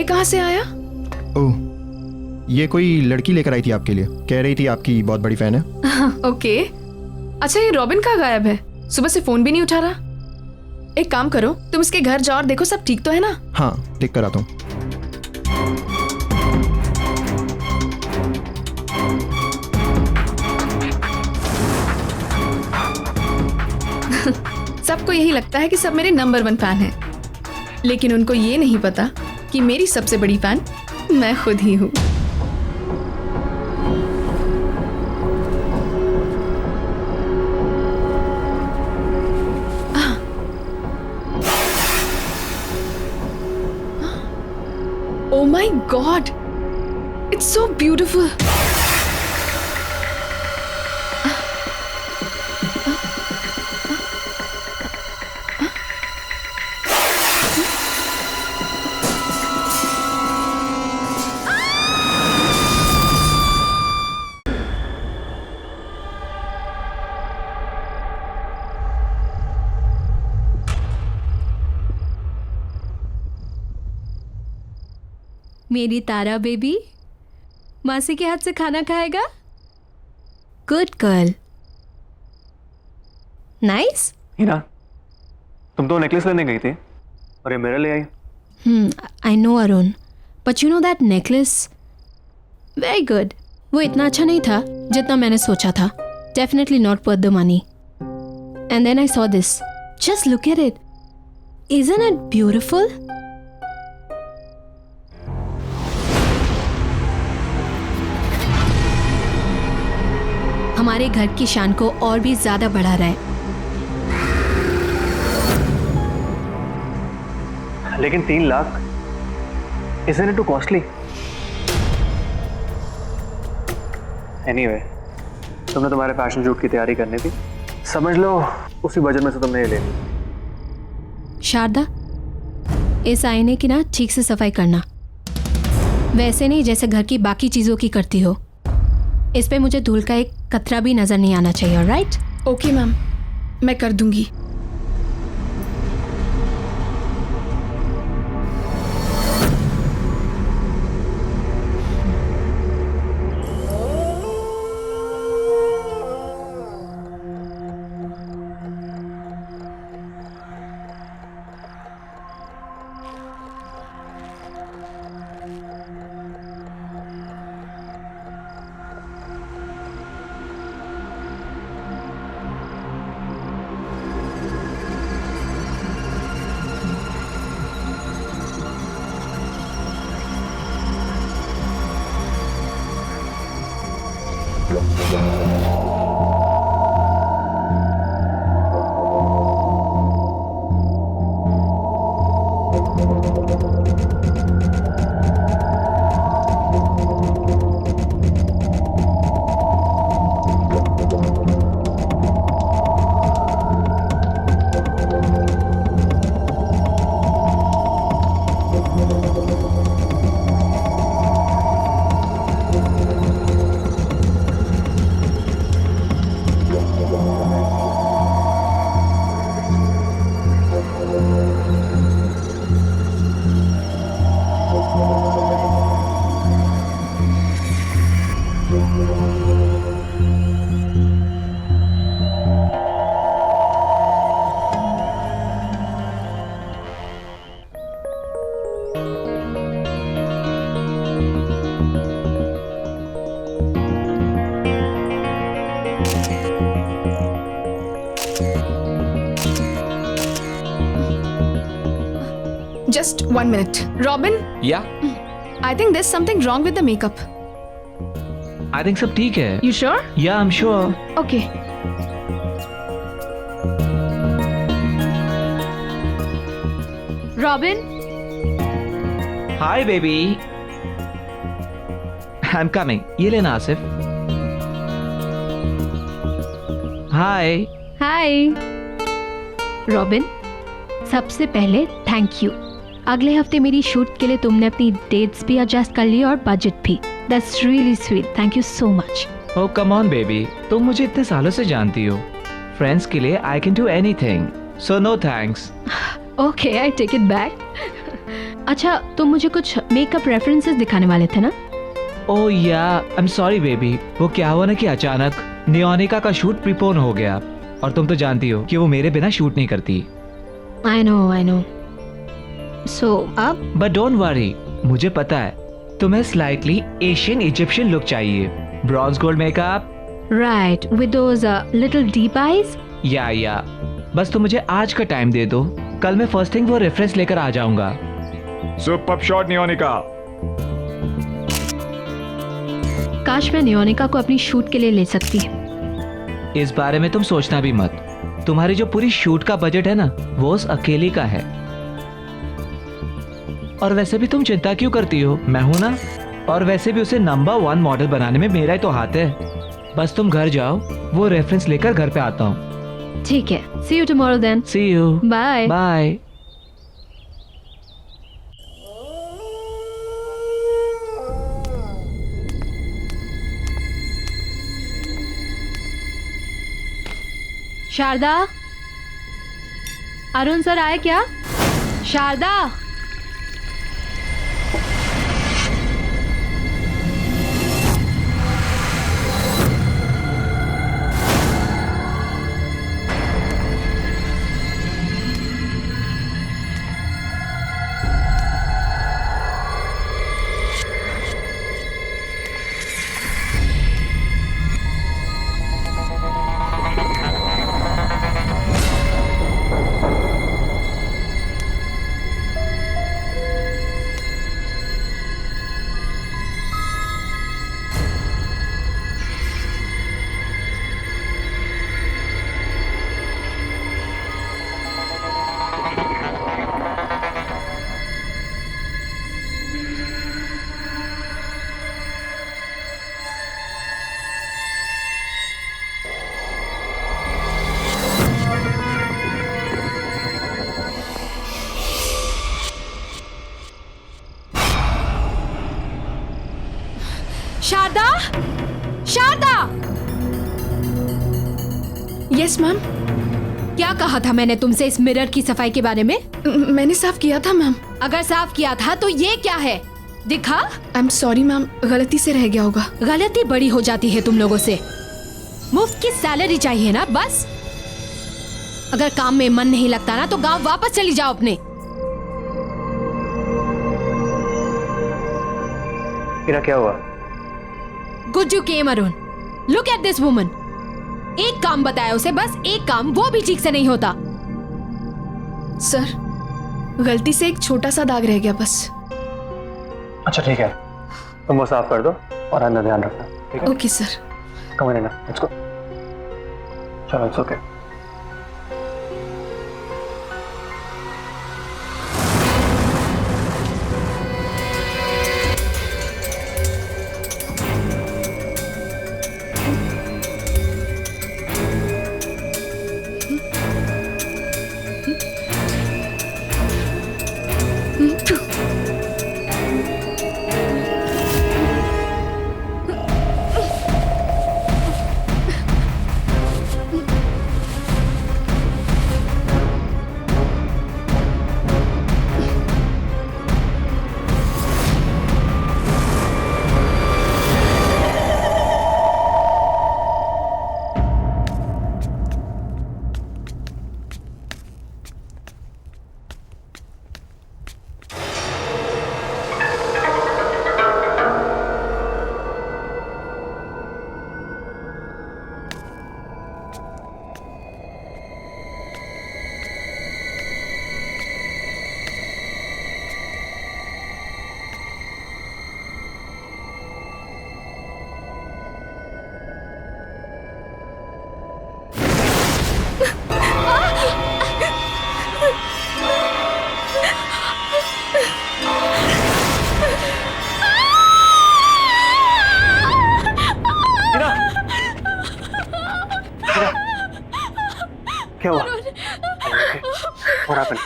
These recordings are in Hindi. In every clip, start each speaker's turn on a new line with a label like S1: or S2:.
S1: ये कहाँ से आया?
S2: ओह, ये कोई लड़की लेकर आई थी आपके लिए, कह रही थी आपकी बहुत बड़ी फैन है।
S1: ओके। अच्छा, ये रॉबिन कहाँ गायब है? सुबह से फोन भी नहीं उठा रहा। एक काम करो, तुम इसके घर जाओ और देखो सब ठीक तो है ना?
S2: हाँ, ठीक कराता हूँ।
S1: सबको यही लगता है कि सब मेरे नंबर 1 फैन हैं, लेकिन उनको ये नहीं पता कि मेरी सबसे बड़ी फैन मैं खुद ही हूँ। Oh my God! It's so beautiful.
S3: मेरी तारा बेबी मासी के हाथ से खाना खाएगा? Good girl. नाइस।
S4: हीना, तुम तो नेकलेस लेने गई थी और ये मेरे ले आई।
S3: I know Arun, but you know that necklace very good. वो इतना अच्छा नहीं था जितना मैंने सोचा था। Definitely not worth the money. And then I saw this. Just look at it. Isn't it beautiful? हमारे घर की शान को और भी ज्यादा बढ़ा रहा है।
S4: लेकिन 3 lakh, isn't it too costly? Anyway, तुमने तुम्हारे फैशन शूट की तैयारी करनी थी, समझ लो उसी बजट में से तुमने ये ले ली।
S3: शारदा, इस आईने की ना ठीक से सफाई करना, वैसे नहीं जैसे घर की बाकी चीजों की करती हो। इस पे मुझे धूल का एक कतरा भी नजर नहीं आना चाहिए, राइट?
S1: ओके मैम, मैं कर दूंगी। Just 1 minute. Robin?
S5: Yeah?
S1: I think there's something wrong with the makeup.
S5: I think सब ठीक है.
S1: You sure?
S5: Yeah, I'm sure.
S1: Okay.
S3: Robin?
S5: Hi, baby. I'm coming. ये लेना आसिफ. Hi.
S3: हाय। रॉबिन, सबसे पहले थैंक यू। अगले हफ्ते मेरी शूट के लिए तुमने अपनी डेट्स भी एडजस्ट कर ली और बजट भी। That's really sweet. Thank you so much.
S5: Oh, come on, baby. तुम मुझे इतने सालों से जानती हो. Friends के लिए I can do anything. So no thanks.
S3: Okay, I take it back. अच्छा, तुम मुझे कुछ मेकअप रेफरेंसेस दिखाने वाले थे ना?
S5: ओह या, आई एम सॉरी बेबी। वो क्या हुआ ना कि अचानक नियोनिका का शूट प्रीपोन हो गया, और तुम तो जानती हो कि वो मेरे बिना शूट नहीं करती।
S3: I know. सो अब?
S5: बट डोंट वरी, मुझे पता है तुम्हें स्लाइटली एशियन इजिप्शियन लुक चाहिए, bronze gold makeup.
S3: Right, with those little deep eyes.
S5: या बस तुम मुझे आज का टाइम दे दो, कल मैं फर्स्ट थिंग वो रेफरेंस लेकर आ जाऊंगा।
S2: Superb shot Niyonika.
S3: काश मैं नियोनिका को अपनी शूट के लिए ले सकती।
S5: इस बारे में तुम सोचना भी मत, तुम्हारी जो पूरी शूट का बजट है ना, वो उस अकेली का है। और वैसे भी तुम चिंता क्यों करती हो, मैं हूं ना। और वैसे भी उसे नंबर 1 मॉडल बनाने में मेरा ही तो हाथ है। बस तुम घर जाओ, वो रेफरेंस लेकर घर पे आता हूँ।
S3: ठीक है, see you tomorrow then.
S5: See you,
S3: bye.
S5: Bye.
S3: Sharda, Arun sir आए क्या? शारदा, शारदा, शारदा।
S1: Yes ma'am.
S3: क्या कहा था मैंने तुमसे इस मिरर की सफाई के बारे में?
S1: मैंने साफ किया था मैम।
S3: अगर साफ किया था तो ये क्या है? दिखा।
S1: आई एम सॉरी मैम, गलती से रह गया होगा।
S3: गलती बड़ी हो जाती है तुम लोगों से। मुफ्त की सैलरी चाहिए ना बस। अगर काम में मन नहीं लगता ना तो गांव वापस चली जाओ अपने।
S4: इरा क्या हुआ?
S3: गुज्जू केम Arun, look at this woman. एक काम बताया उसे, बस एक काम, वो भी ठीक से नहीं होता।
S1: सर, गलती से एक छोटा सा दाग रह गया बस।
S4: अच्छा ठीक है, तुम वो साफ कर दो और अंदर ध्यान रखना, ठीक है?
S1: Okay sir.
S4: Come on, let's go. चलो, इट्स ओके। क्या हुआ? What happened?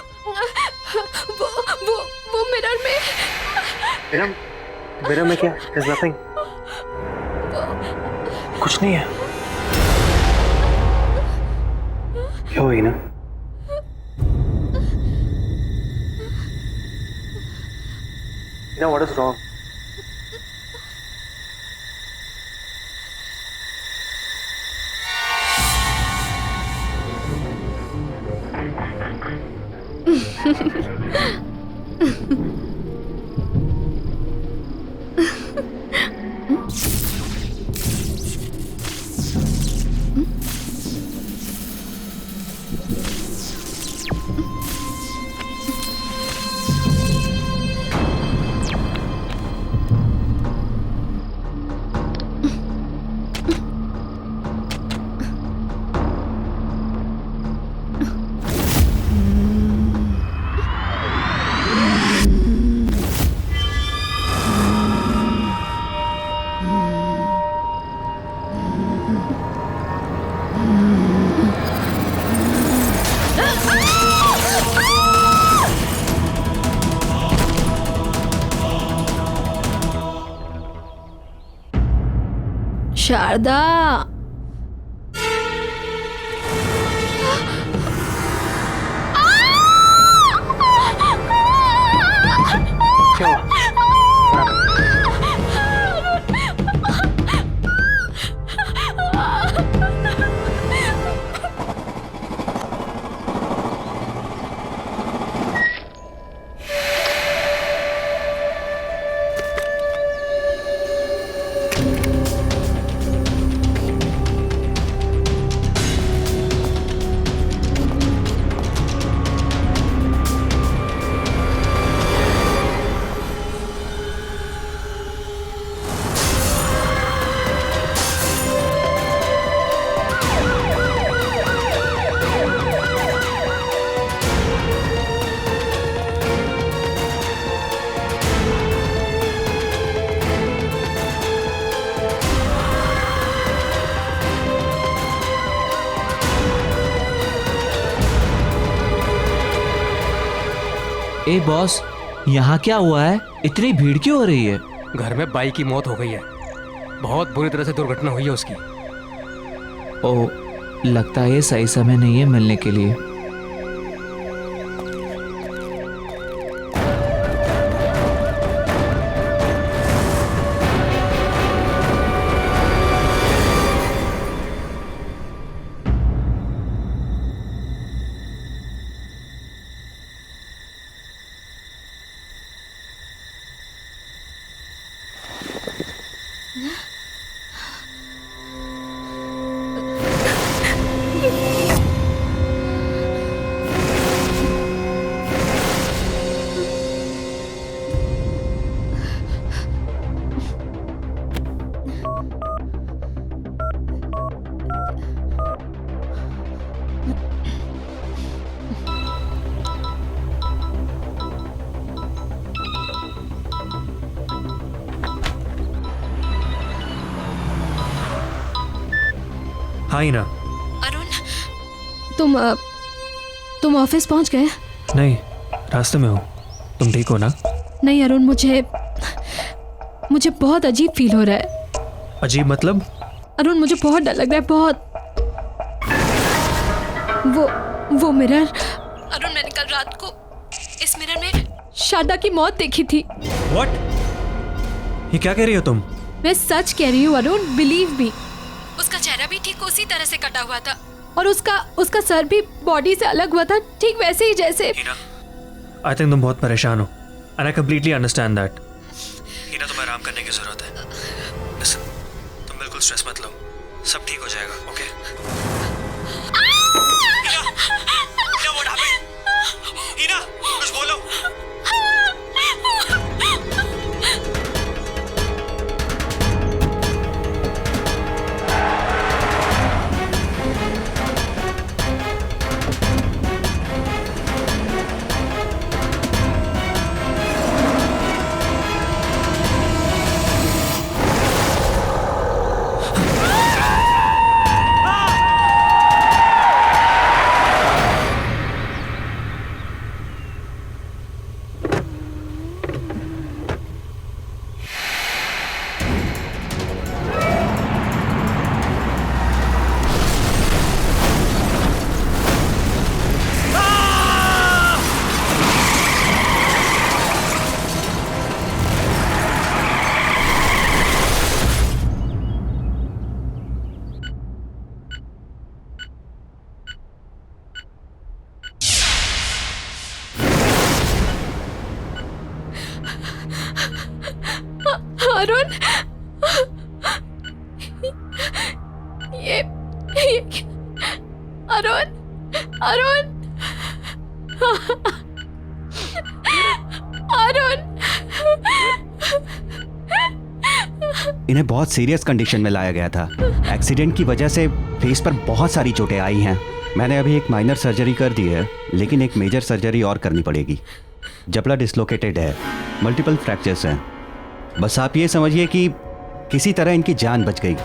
S1: वो मिरर में।
S4: मिरर में क्या? There's nothing. कुछ नहीं है। क्या हुई ना? Tina, what is wrong?
S3: Sharda,
S4: क्या हुआ?
S5: ए बॉस, यहाँ क्या हुआ है? इतनी भीड़ क्यों हो रही है?
S6: घर में बाई की मौत हो गई है। बहुत बुरी तरह से दुर्घटना हुई है उसकी।
S5: ओ, लगता है ये सही समय नहीं है मिलने के लिए।
S6: हाँ ही ना।
S3: अरुण, तुम ऑफिस पहुंच गए?
S6: नहीं, रास्ते में हूँ। तुम ठीक हो ना?
S3: नहीं अरुण, मुझे बहुत अजीब फील हो रहा है।
S6: अजीब मतलब?
S3: अरुण, मुझे बहुत डर लग रहा है, बहुत। वो मिरर, अरुण, मैंने कल रात को इस मिरर में शारदा की मौत देखी थी।
S6: What? ये क्या कह रही हो तुम?
S3: मैं सच कह रही हूँ अरुण, बिलीव मी। उसका चेहरा भी ठीक उसी तरह से कटा हुआ था और उसका सर भी बॉडी से अलग हुआ था, ठीक वैसे ही जैसे।
S6: आई थिंक तुम बहुत परेशान हो and I completely understand that. Heena, तुम्हें आराम करने की जरूरत है। Listen, तुम बिल्कुल स्ट्रेस मत लो, सब ठीक हो जाएगा। Okay? Heena, what happened? Heena, कुछ बोलो।
S3: अरुण, ये अरुण, अरुण, अरुण।
S7: इन्हें बहुत सीरियस कंडीशन में लाया गया था। एक्सीडेंट की वजह से फेस पर बहुत सारी चोटें आई हैं। मैंने अभी एक माइनर सर्जरी कर दी है, लेकिन एक मेजर सर्जरी और करनी पड़ेगी। जबड़ा डिसलोकेटेड है, मल्टीपल फ्रैक्चर्स हैं। बस आप ये समझिए कि किसी तरह इनकी जान बच गई।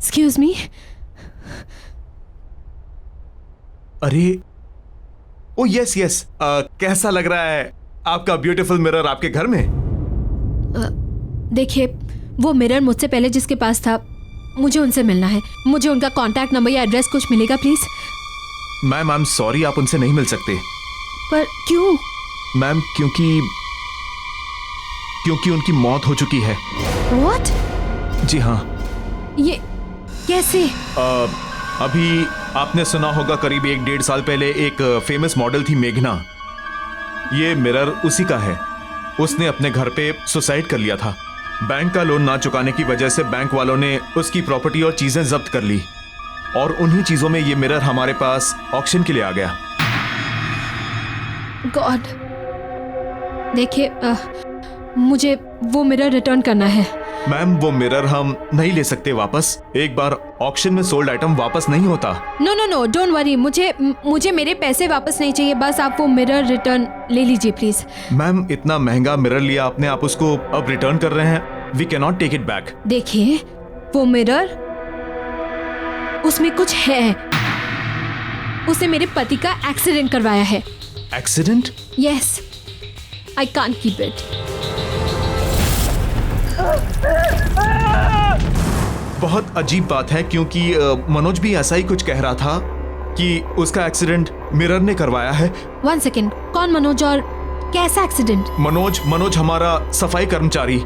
S3: Excuse me.
S8: अरे ओ यस यस, कैसा लग रहा है आपका ब्यूटीफुल मिरर आपके घर में?
S3: देखिए, वो मिरर मुझसे पहले जिसके पास था, मुझे उनसे मिलना है। मुझे उनका कांटेक्ट नंबर या एड्रेस कुछ मिलेगा please?
S8: Ma'am I am sorry, आप उनसे नहीं मिल सकते।
S3: पर क्यों?
S8: मैम क्योंकि उनकी मौत हो चुकी है।
S3: व्हाट?
S8: जी हाँ।
S3: ये कैसे?
S8: अभी आपने सुना होगा, करीब 1-1.5 साल पहले एक फेमस मॉडल थी मेघना। ये मिरर उसी का है। उसने अपने घर पे सुसाइड कर लिया था। बैंक का लोन ना चुकाने की वजह से बैंक वालों ने उसकी प्रॉपर्टी और चीजें जब्त कर ली, और उन्हीं चीजों में ये मिरर हमारे पास ऑक्शन के लिए आ गया।
S3: गॉड, देखिए, मुझे वो मिरर रिटर्न करना है।
S8: मैम वो मिरर हम नहीं ले सकते वापस। एक बार ऑक्शन में सोल्ड आइटम वापस नहीं होता।
S3: No no no, don't worry. मुझे मेरे पैसे वापस नहीं चाहिए। बस आप वो मिरर रिटर्न ले लीजिए प्लीज।
S8: मैम इतना महंगा मिरर लिया आपने, आप उसको अब रिटर्न कर रहे हैं? We can not take it back.
S3: देखिए, वो मिरर, उसमें कुछ है। उसे मेरे पति का एक्सीडेंट करवाया है।
S8: Accident?
S3: Yes, I can't keep it.
S8: बहुत अजीब बात है, क्योंकि मनोज भी ऐसा ही कुछ कह रहा था कि उसका एक्सीडेंट मिरर ने करवाया है।
S3: 1 सेकेंड, कौन मनोज और कैसा एक्सीडेंट?
S8: मनोज हमारा सफाई कर्मचारी।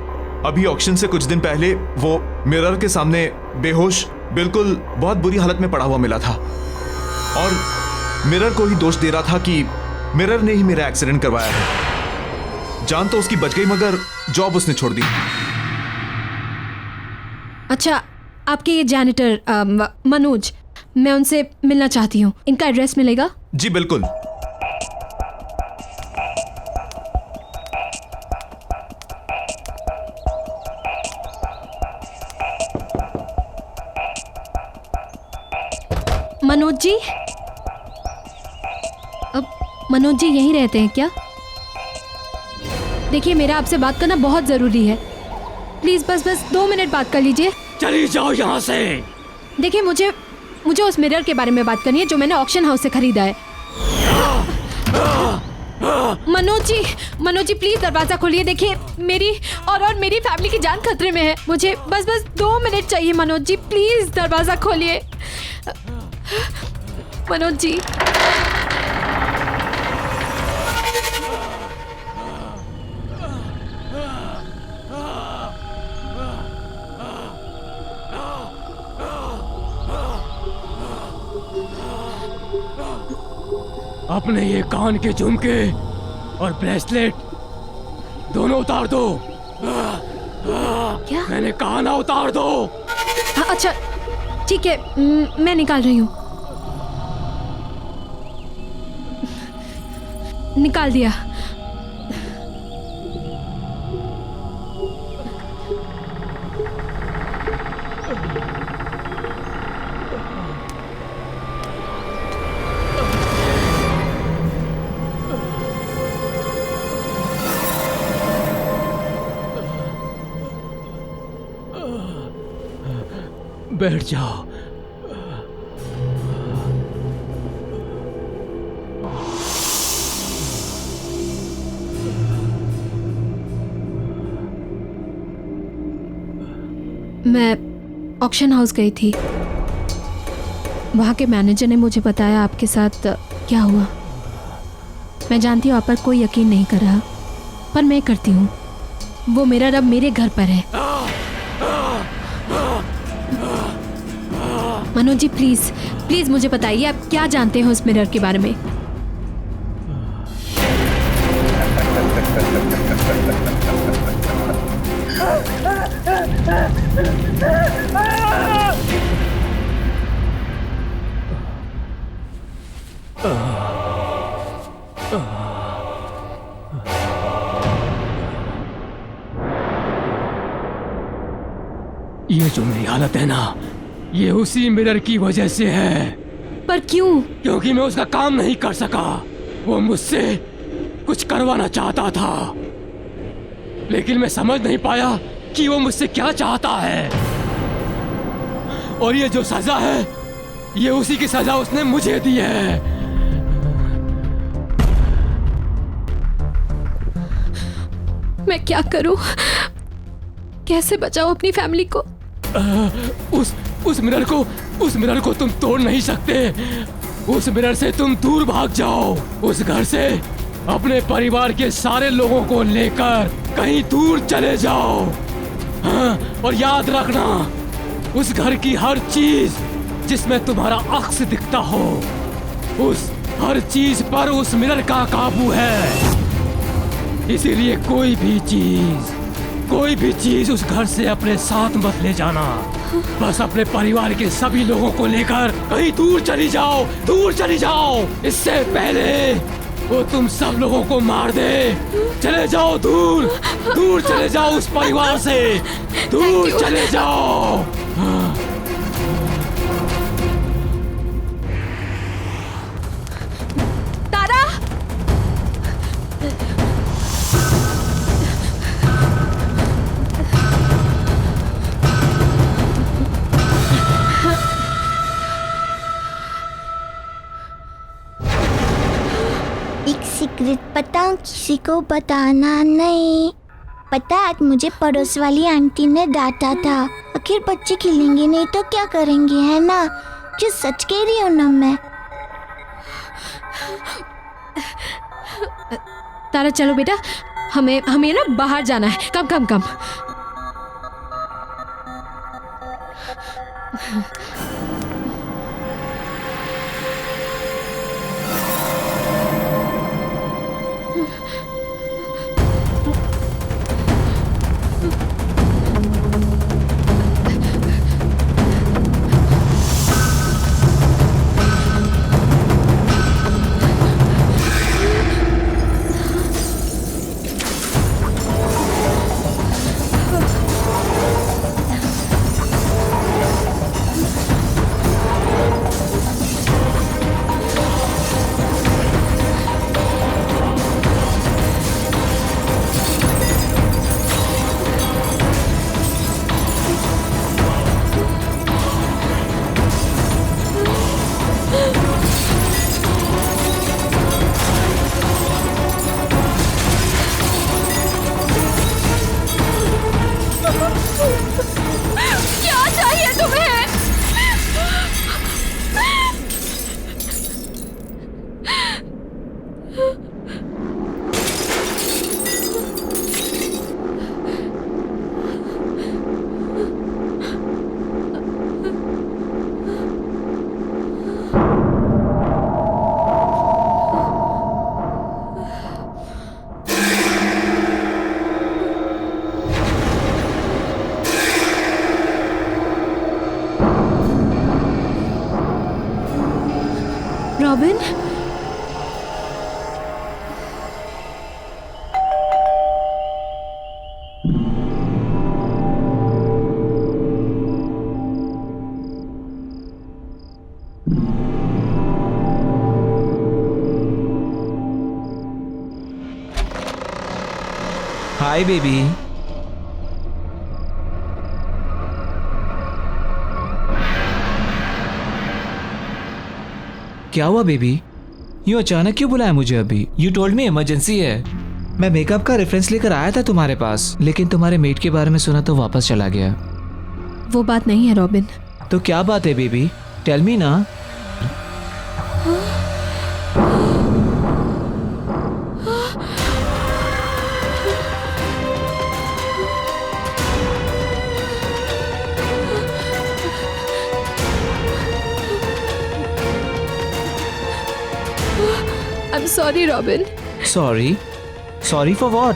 S8: अभी ऑक्शन से कुछ दिन पहले वो मिरर के सामने बेहोश, बिल्कुल बहुत बुरी हालत में पड़ा हुआ मिला था, और मिरर को ही दोष दे रहा था कि मिरर ने ही मेरा एक्सीडेंट करवाया है। जान तो उसकी बच गई, मगर जॉब उसने छोड़ दी।
S3: अच्छा, आपके ये जैनिटर मनोज, मैं उनसे मिलना चाहती हूँ। इनका एड्रेस मिलेगा?
S8: जी बिल्कुल।
S3: मनोज जी, अब मनोज जी यहीं रहते हैं क्या? देखिए, मेरा आपसे बात करना बहुत जरूरी है। प्लीज बस 2 मिनट बात कर लीजिए।
S6: चली जाओ यहाँ से।
S3: देखिए, मुझे उस मिरर के बारे में बात करनी है जो मैंने ऑक्शन हाउस से खरीदा है। मनोज जी प्लीज दरवाजा खोलिए। देखिए मेरी और मेरी फैमिली की जान खतरे में है। मुझे बस 2 मिनट चाहिए। मनोज जी प्लीज दरवाजा खोलिए। मनोज जी
S9: अपने ये कान के झुमके और ब्रेसलेट दोनों उतार दो।
S3: क्या?
S9: मैंने कहा ना उतार दो।
S3: हाँ, अच्छा ठीक है, मैं निकाल रही हूँ। निकाल दिया।
S9: बैठ जाओ।
S3: मैं ऑक्शन हाउस गई थी। वहाँ के मैनेजर ने मुझे बताया आपके साथ क्या हुआ। मैं जानती हूँ आप पर कोई यकीन नहीं कर रहा, पर मैं करती हूँ। वो मेरा रब मेरे घर पर है। मनोज जी प्लीज मुझे बताइए आप क्या जानते हो उस मिरर के बारे में।
S9: ये जो मेरी हालत है ना, ये उसी मिरर की वजह से है।
S3: पर क्यों?
S9: क्योंकि मैं उसका काम नहीं कर सका। वो मुझसे कुछ करवाना चाहता था, लेकिन मैं समझ नहीं पाया कि वो मुझसे क्या चाहता है। और ये जो सजा है, ये उसी की सजा उसने मुझे दी है।
S3: मैं क्या करूं? कैसे बचाऊं अपनी फैमिली को?
S9: उस मिरर को तुम तोड़ नहीं सकते। उस मिरर से तुम दूर भाग जाओ। उस घर से अपने परिवार के सारे लोगों को लेकर कहीं दूर चले जाओ। हाँ, और याद रखना, उस घर की हर चीज जिसमें तुम्हारा अक्स दिखता हो, उस हर चीज पर उस मिरर का काबू है। इसीलिए कोई भी चीज उस घर से अपने साथ मत ले जाना। बस अपने परिवार के सभी लोगों को लेकर कहीं दूर चली जाओ। इससे पहले वो तुम सब लोगों को मार दे। चले जाओ दूर चले जाओ उस परिवार से, दूर चले जाओ।
S3: तारा!
S10: सीक्रेट बताऊं, किसी को बताना नहीं। पता आज मुझे पड़ोस वाली आंटी ने डांटा था। आखिर बच्चे खिलेंगे नहीं तो क्या करेंगे, है ना? जो सच कह रही हूँ ना मैं।
S3: तारा चलो बेटा, हमें ना बाहर जाना है। कम। Robin
S5: hi baby. क्या हुआ बेबी? यूं अचानक क्यों बुलाया मुझे अभी? यू टोल्ड मी इमरजेंसी है। मैं मेकअप का रेफरेंस लेकर आया था तुम्हारे पास, लेकिन तुम्हारे मेट के बारे में सुना तो वापस चला गया।
S3: वो बात नहीं है रॉबिन।
S5: तो क्या बात है बेबी? टेल मी ना।
S3: I'm sorry, Robin.
S5: Sorry? Sorry for what?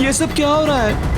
S5: ये सब क्या हो रहा है?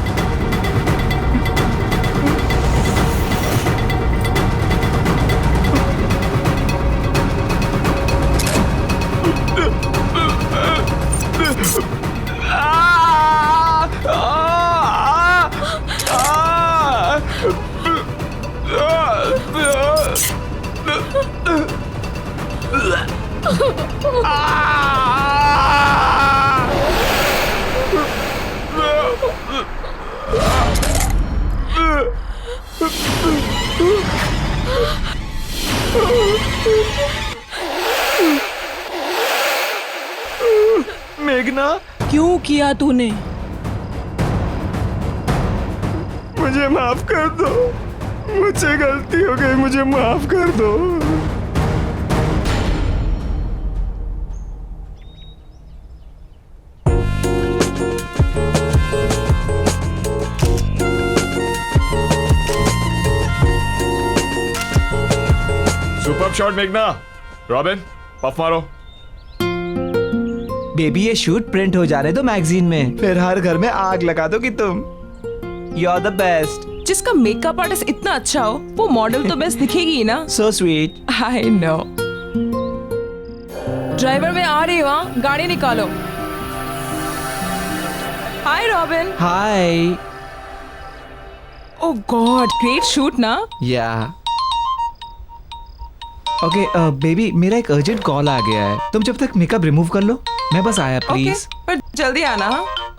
S5: मेघना,
S11: क्यों किया तूने?
S2: मुझे माफ कर दो, मुझसे गलती हो गई, मुझे माफ कर दो।
S8: सुपर शॉट मेघना। रॉबिन, पफ मारो।
S5: बेबी ये शूट प्रिंट हो जाने दो मैगजीन में, फिर हर घर में आग लगा दो कि तुम यू आर द बेस्ट।
S11: जिसका मेकअप आर्टिस्ट इतना अच्छा हो, वो मॉडल तो बेस्ट दिखेगी ही ना।
S5: So sweet.
S11: I know. Driver मैं आ रही हूँ, गाड़ी निकालो। हाय रॉबिन।
S5: हाय।
S11: ओह गॉड, ग्रेट शूट ना।
S5: या ओके बेबी, मेरा एक अर्जेंट कॉल आ गया है, तुम जब तक मेकअप रिमूव कर लो, मैं बस आया प्लीज।
S11: पर जल्दी आना।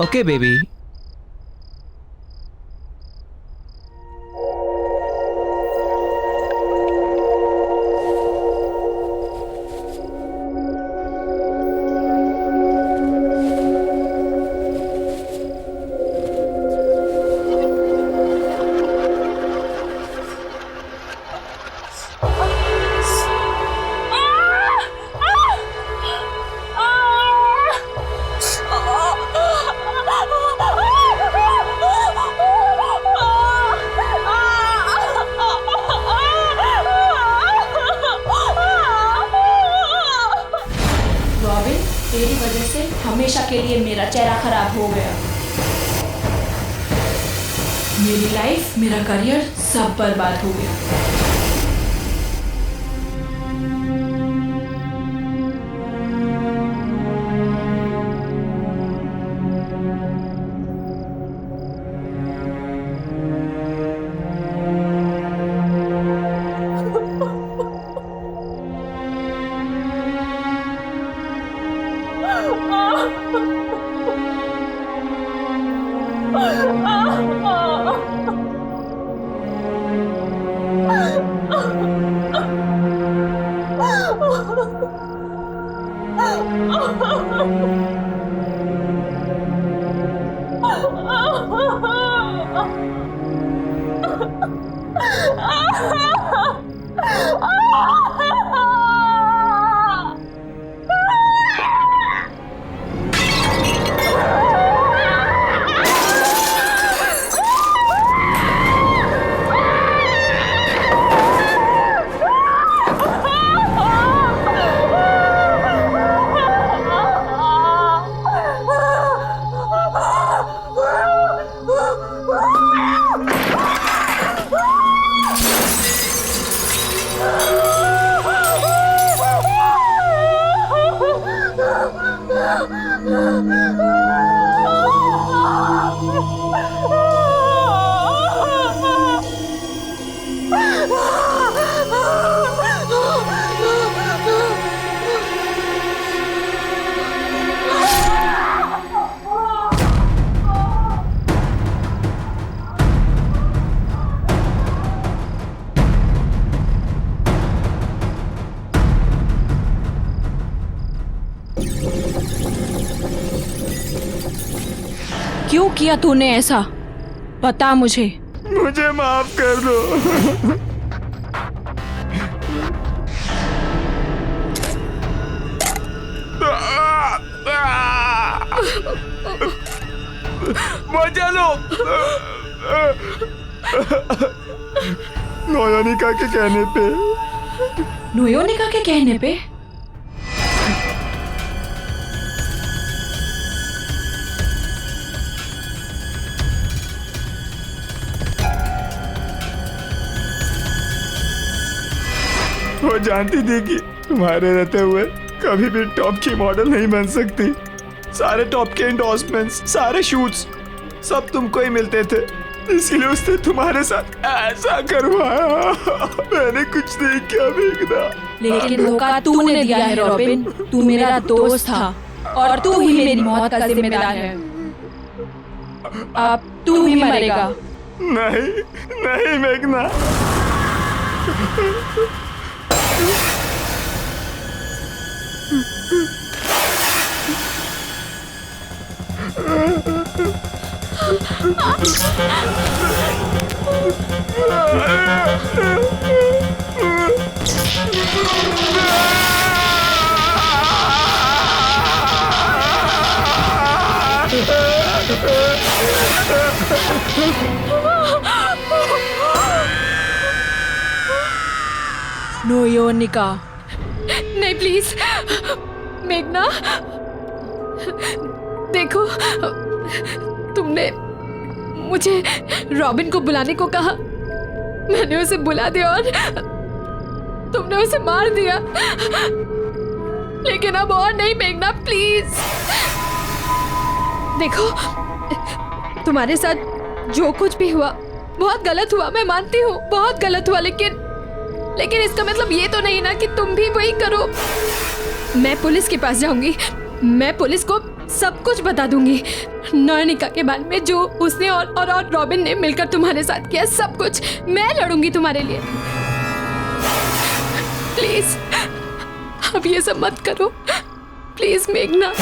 S5: Okay baby.
S12: तेरी वजह से हमेशा के लिए मेरा चेहरा खराब हो गया। मेरी लाइफ, मेरा करियर सब बर्बाद हो गया। किया तूने ऐसा? बता मुझे।
S2: मुझे माफ कर दो। मजा लो। नोयोनिका के कहने पे।
S12: नोयोनिका के कहने पे?
S2: वो जानती थी कि तुम्हारे रहते हुए कभी भी टॉप की मॉडल नहीं बन सकती। सारे टॉप के एंडोर्समेंट्स, सारे शूट्स सब तुमको ही मिलते थे, इसीलिए उसने तुम्हारे साथ ऐसा करवाया। मैंने कुछ नहीं किया मेघना।
S12: लेकिन धोखा तूने दिया है रॉबिन। तू मेरा दोस्त था और तू ही मेरी मौत का जिम्मेदार है। अब तू ही मरेगा।
S2: नहीं नहीं मेघना।
S12: नोयोनिका।
S1: नहीं प्लीज मेघना, देखो तुमने मुझे रॉबिन को बुलाने को कहा, मैंने उसे बुला दिया और तुमने उसे मार दिया। लेकिन अब और नहीं मेघना, प्लीज। देखो तुम्हारे साथ जो कुछ भी हुआ बहुत गलत हुआ, मैं मानती हूँ बहुत गलत हुआ, लेकिन इसका मतलब ये तो नहीं ना कि तुम भी वही करो। मैं पुलिस के पास जाऊंगी, मैं पुलिस को सब कुछ बता दूंगी, नोयोनिका के बारे में, जो उसने और रॉबिन ने मिलकर तुम्हारे साथ किया, सब कुछ मैं लड़ूंगी तुम्हारे लिए। प्लीज अब ये सब मत करो, प्लीज मेघना।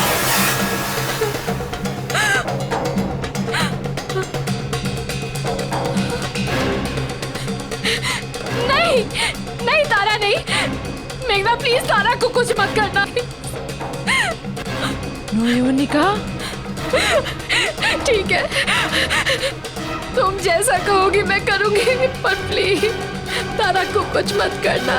S1: नहीं नहीं तारा, नहीं मेघना, प्लीज तारा को कुछ मत करना।
S12: नोयोनिका,
S1: ठीक है तुम जैसा कहोगी मैं करूंगी, पर प्लीज तारा को कुछ मत करना।